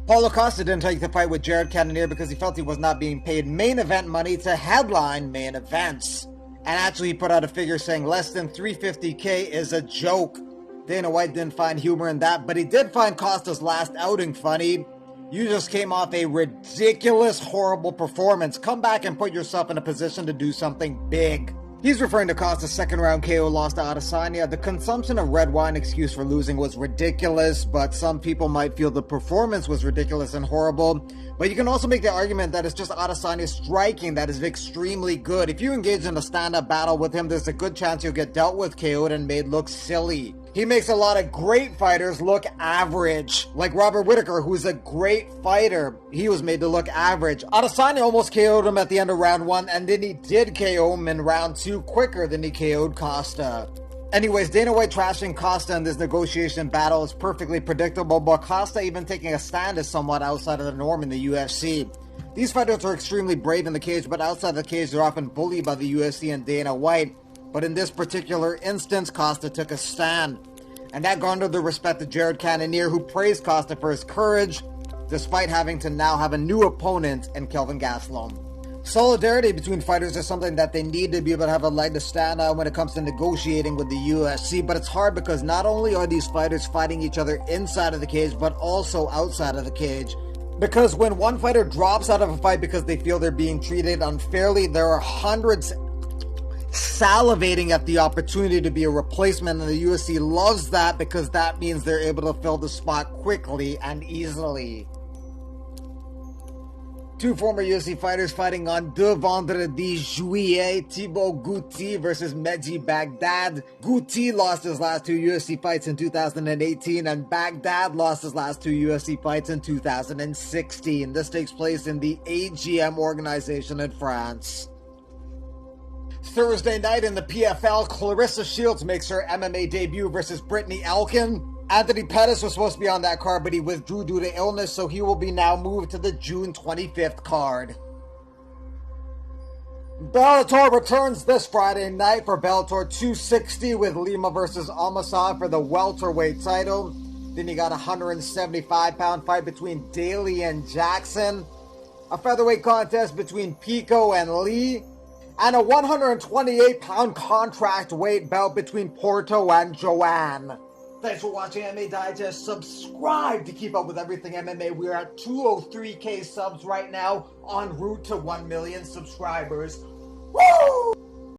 Paulo Costa didn't take the fight with Jared Cannonier because he felt he was not being paid main event money to headline main events. And actually he put out a figure saying less than $350K is a joke. Dana White didn't find humor in that, but he did find Costa's last outing funny. You just came off a ridiculous, horrible performance. Come back and put yourself in a position to do something big. He's referring to Costa's second round KO loss to Adesanya. The consumption of red wine excuse for losing was ridiculous, but some people might feel the performance was ridiculous and horrible. But you can also make the argument that it's just Adesanya's striking that is extremely good. If you engage in a stand-up battle with him, there's a good chance you'll get dealt with, KO'd, and made look silly. He makes a lot of great fighters look average, like Robert Whittaker, who's a great fighter. He was made to look average. Adesanya almost KO'd him at the end of round 1, and then he did KO him in round 2 quicker than he KO'd Costa. Anyways, Dana White trashing Costa in this negotiation battle is perfectly predictable, but Costa even taking a stand is somewhat outside of the norm in the UFC. These fighters are extremely brave in the cage, but outside the cage they're often bullied by the UFC and Dana White. But in this particular instance, Costa took a stand. And that garnered the respect of Jared Cannonier, who praised Costa for his courage, despite having to now have a new opponent in Kelvin Gastelum. Solidarity between fighters is something that they need to be able to have a leg to stand on when it comes to negotiating with the UFC, but it's hard because not only are these fighters fighting each other inside of the cage, but also outside of the cage. Because when one fighter drops out of a fight because they feel they're being treated unfairly, there are hundreds salivating at the opportunity to be a replacement, and the UFC loves that because that means they're able to fill the spot quickly and easily. Two former UFC fighters fighting on De Vendredi Juillet, Thibaut Gouti versus Medji Baghdad. Gouti lost his last 2 UFC fights in 2018, and Baghdad lost his last 2 UFC fights in 2016. This takes place in the AGM organization in France. Thursday night in the PFL, Clarissa Shields makes her MMA debut versus Brittany Elkin. Anthony Pettis was supposed to be on that card, but he withdrew due to illness, so he will be now moved to the June 25th card. Bellator returns this Friday night for Bellator 260 with Lima versus Almasov for the welterweight title. Then you got a 175-pound fight between Daly and Jackson, a featherweight contest between Pico and Lee, and a 128-pound contract weight bout between Porto and Joanne. Thanks for watching MMA Digest. Subscribe to keep up with everything MMA. We are at 203K subs right now, en route to 1 million subscribers. Woo!